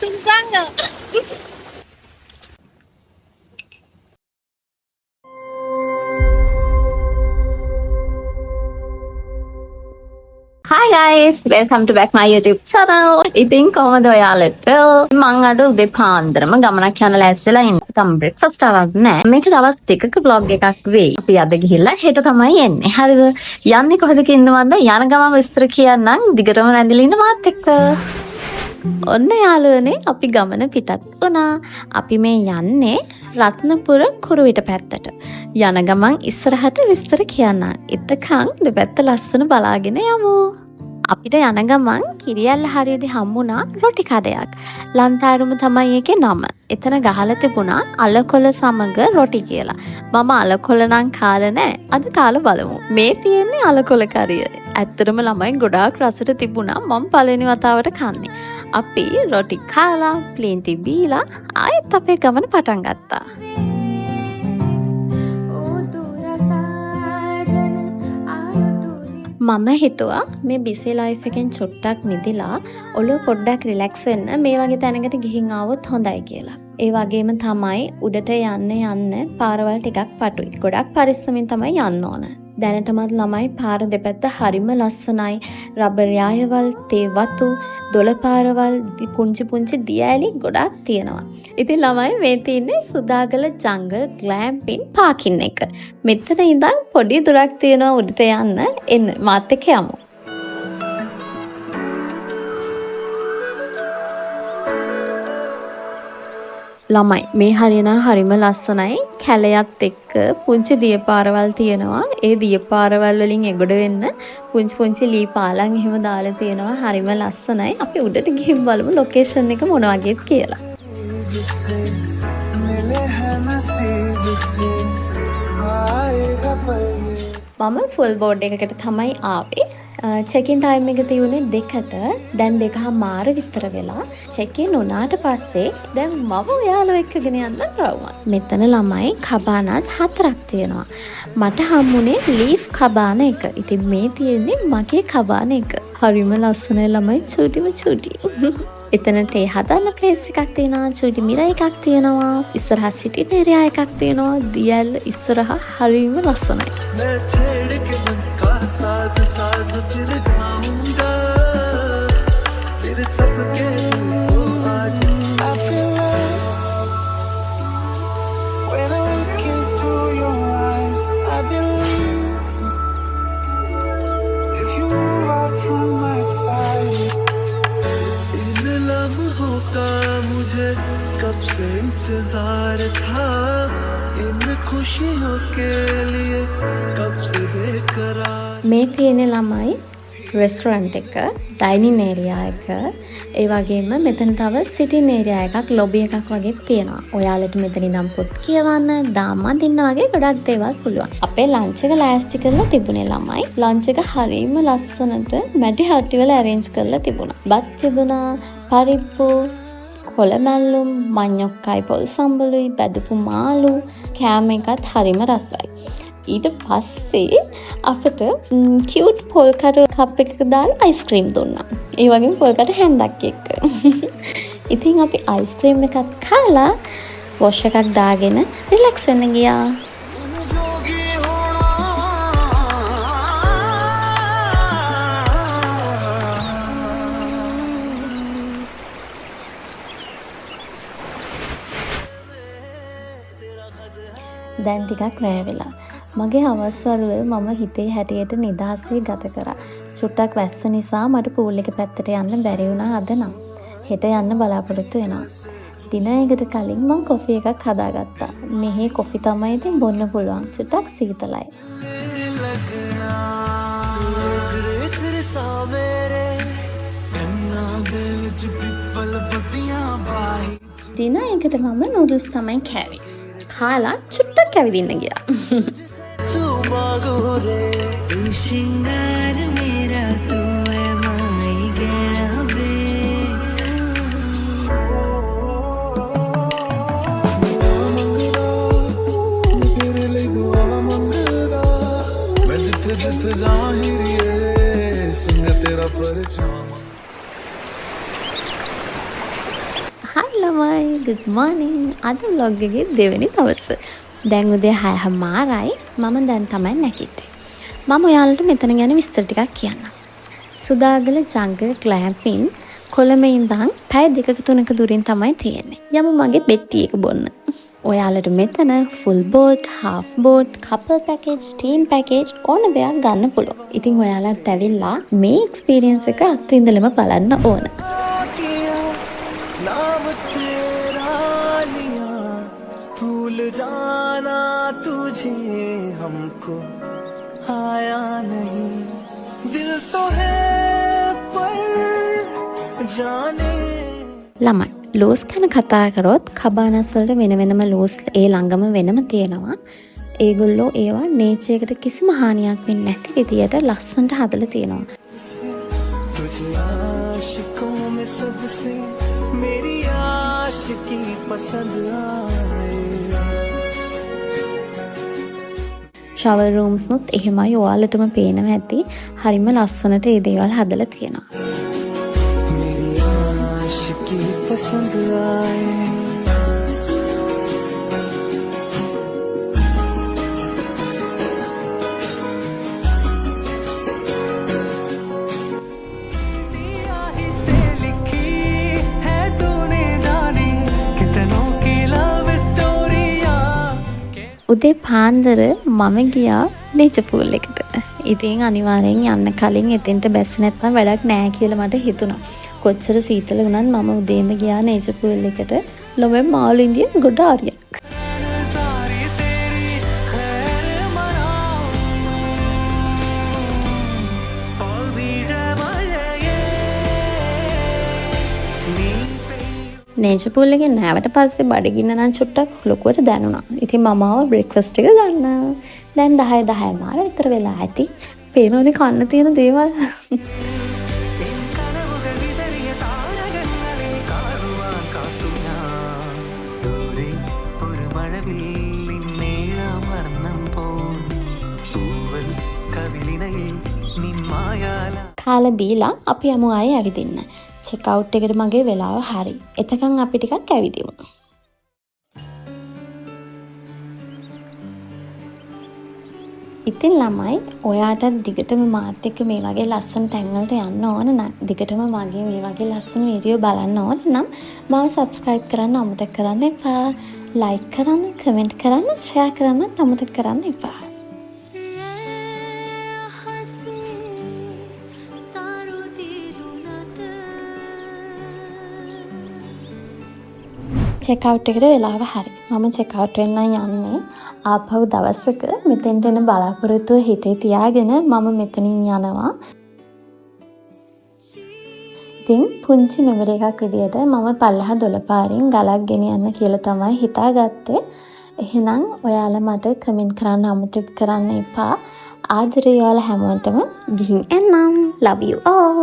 Tunggang. Hi guys, welcome to back my YouTube channel. ඉතින් කොහමද ඔයාලට? මම අද උදේ පාන්දරම ගමනක් යන ලෑස්තිලා ඉන්නේ. තම බ්‍රෙක්ෆාස්ට් ආවක් නැහැ. මේක දවස් දෙකක vlog එකක් වෙයි. අපි අද ගිහිල්ලා හෙට තමයි එන්නේ. හරිද? යන්නේ කොහෙද කින්දවන්ද? යන ගමන් විස්තර කියන්නම්. දිගටම රැඳිලා ඉන්න මාත් එක්ක. ඔන්න යාළුවනේ අපි ගමන පිටත් වුණා. අපි මේ යන්නේ රත්නපුර කුරුවිට පැත්තට. යන ගමන් ඉස්සරහට විස්තර කියන්න. එතකන් දෙපැත්ත ලස්සන බලාගෙන යමු. අපිට යන ගමන් කිරියල්ල හරියදී හම්බුණා රොටි කඩයක්. ලන්තාරුම තමයි ඒකේ නම. එතන ගහලා තිබුණා අලකොල සමග රොටි කියලා. මම අලකොල නම් කාලා නැහැ. අද කාලා බලමු. මේ තියෙන්නේ අලකොල කරිය. ඇත්තටම ළමයි ගොඩාක් රසට තිබුණා. මම පළවෙනි වතාවට කන්නේ. අපි රොටි කාලා ප්ලේන්ටි බීලා ආයෙත් අපේ ගමන පටන් ගත්තා. මම හිතුවා මේ බිසි ලයිෆ් එකෙන් චුට්ටක් මිදිලා ඔළුව පොඩ්ඩක් රිලැක්ස් වෙන්න මේ වගේ තැනකට ගිහින් ආවොත් හොඳයි කියලා. ඒ වගේම තමයි උඩට යන්න පාරවල් ටිකක් පටුයි. ගොඩක් පරිස්සමින් තමයි යන්න ඕන. දැනටමත් ළමයි පාර දෙපැත්ත හරිම ලස්සනයි. රබර් යායවල්, තේ වතු, දොළ පාරවල්, පුංචි දියඇලි ගොඩක් තියෙනවා. ඉතින් ළමයි මේ තියෙන්නේ සුදාගල ජංගල් ග්ලෑම්පින් පාකින් එක. මෙතන ඉඳන් පොඩි දුරක් තියෙනවා උඩට යන්න. එන්න මාත් එක්ක යමු. ළමයි මේ හරියනම් හරිම ලස්සනයි. කැලයත් එක්ක පුංචි දිය පාරවල් තියෙනවා. ඒ දිය පාරවල් වලින් එගොඩ වෙන්න පුංචි ලී පාලම් එහෙම දාලා තියෙනවා. හරිම ලස්සනයි. අපි උඩට ගිහින් බලමු ලොකේෂන් එක මොන වගේද කියලා. මම ෆුල් බෝඩ් එකකට තමයි ආවේ. චෙකින් ටයිම් එක තියුනේ 2ට. දැන් 2:00 විතර වෙලා. චෙකින් උනාට පස්සේ දැන් මම ඔයාලව එක්කගෙන යන්න රවුමක්. මෙතන ළමයි කබානාස් 4ක් තියෙනවා. මට හම්බුනේ ලීෆ් කබාන එක. ඉතින් මේ තියෙන්නේ මගේ කබාන එක. හරිම ලස්සනයි ළමයි, චූටි. එතන තේ හදන්න ප්ලේස් එකක් තියෙනවා. චූටි මිර එකක් තියෙනවා. ඉස්සරහා සිටින් ඒරියා එකක් තියෙනවා. දියල් ඉස්සරහා හරිම ලස්සනයි. साज साज फिर गाऊंगा फिर सबके को आज I feel like when I look into your eyes I believe if you move out from my side इन लम्हों का मुझे कब से इंतजार था इन खुशियों के लिए कब से बेकरार මේ තියෙන ළමයි රෙස්ටොරන්ට් එක, ඩයිනින් ඒරියා එක, ඒ වගේම මෙතන තව සිටින් ඒරියා එකක්, ලොබි එකක් වගේ තියෙනවා. ඔයාලට මෙතන ඉඳන් පොත් කියවන්න, දාම් අඳින්න වගේ ගොඩක් දේවල් පුළුවන්. අපේ ලන්ච් එක ලෑස්ති කරලා තිබුණේ ළමයි. ලන්ච් එක හරිම ලස්සනට මැටි හට්ටි වල arrange කරලා තිබුණා. බත් තිබුණා, පරිප්පු, කොළමැල්ලුම්, මඤ්ඤොක්කයි පොල් සම්බලුයි, බැදපු මාළු, කෑම එකත් හරිම රසයි. ඊට පස්සේ අපිට කියුට් පොල්කටු කප් එකක දාලා අයිස්ක්‍රීම් දුන්නා. ඒ වගේම පොල්කටු හැන්දක් එක්ක. ඉතින් අපි අයිස්ක්‍රීම් එකත් කාලා වොෂ් එකක් දාගෙන රිලැක්ස් වෙන්න ගියා. දැන් ටිකක් රැ වෙලා. මගේ අවස්වරුව මම හිතේ හැටියට නිදහසේ ගත කරා. චුට්ටක් වැස්ස නිසා මට පූල් එක පැත්තට යන්න බැරි වුණා අද නම්. හෙට යන්න බලාපොරොත්තු වෙනවා. ඩිනර් එකට කලින් මම කොෆි එකක් හදාගත්තා. මෙහි කොෆි තමයි ඉතින් බොන්න පුළුවන්. චුට්ටක් සීතලයි. ඩිනර් එකට මම නූඩල්ස් තමයි කෑවේ. කාලා චුට්ටක් ඇවිදින්න ගියා. ළමයි good morning. අද vlog එකේ දෙවෙනි දවස. දැන් උදේ 6:00යි. මම දැන් තමයි නැගිට්ටේ. මම ඔයාලට මෙතන ගැන විස්තර ටිකක් කියන්නම්. සුදාගල ජංගල් ග්ලැම්පින් කොළඹ ඉඳන් පැය 2-3ක දුරින් තමයි තියෙන්නේ. යමු මගේ බෙට්ටි එක බොන්න. ඔයාලට මෙතන full boat, half boat, couple package, team package ඕන දෙයක් ගන්න පුළුවන්. ඉතින් ඔයාලත් ඇවිල්ලා මේ experience එක අත්විඳලම බලන්න ඕන. नाम तेरा लिया भूल जाना तुझे हमको आया नहीं दिल तो है पर जाने ළමයි ලෝස් ගැන කතා කරොත් කබානස් වලට වෙන වෙනම ලෝස් ඒ ළඟම වෙනම තියෙනවා. ඒගොල්ලෝ ඒවා නේචර් එකට කිසිම හානියක් වෙන්නේ නැති විදියට ලස්සනට හදලා තියෙනවා. तुझे आशिकों में सबसे मेरी आशिकी पसंद आए ෂවර් රූම්ස් නුත් එහෙමයි ඔයාලටම පේනවා ඇති. හරිම ලස්සනට ඒ දේවල් හදලා තියෙනවා. मेरी आशिकी पसंद आए උදේ පාන්දර මම ගියා නේචර් පූල් එකට. ඉතින් අනිවාර්යෙන් යන්න කලින් එතෙන්ට බැස්සේ නැත්නම් වැඩක් නෑ කියලා මට හිතුණා. කොච්චර සීතල වුණත් මම උදේම ගියා නේචර් පූල් එකට. ලොවෙන් මාළු ඉන්දිය ගොඩ ආරියක්. නේචර් පූල් එකෙන් නැවට පස්සේ බඩගින්න නම් චුට්ටක් ලොකුවට දැනුණා. ඉතින් මම ආව බ්‍රෙක්ෆාස්ට් එක ගන්න. දැන් 10:10 විතර වෙලා ඇති. පේනෝනේ කන්න තියෙන දේවල්. කාලා බීලා අපි යමු ආයේ ඇවිදින්න. චෙක් අවුට් එකට මගේ වෙලාව හරි. එතකන් අපි ටිකක් ඇවිදිමු. ඉතින් ළමයි ඔයාටත් දිගටම මාත් එක්ක මේ වගේ ලස්සන තැන් වලට යන්න ඕන නම් දිගටම මගේ මේ වගේ ලස්සන වීඩියෝ බලන්න ඕන නම් මාව subscribe කරන්න අමතක කරන්න එපා. like කරන්න, comment කරන්න, share කරන්න අමතක කරන්න එපා. චෙක් අවුට් එකට වෙලාව හරි. මම චෙක් අවුට් වෙන්න යන්නේ. ආපහු දවසක මෙතෙන්ට එන බලාපොරොත්තුව හිතේ තියාගෙන මම මෙතනින් යනවා. ඉතින් පුංචි මෙමරි එකක් විදියට මම පල්ලෙහා 12 පාරින් ගලක් ගෙනියන්න කියලා තමයි හිතාගත්තේ. එහෙනම් ඔයාලා මට කමෙන්ට් කරන්න අමතක කරන්න එපා. ආදරේ ඔයාලා හැමෝටම ගිහින් එන්නම්. love you all.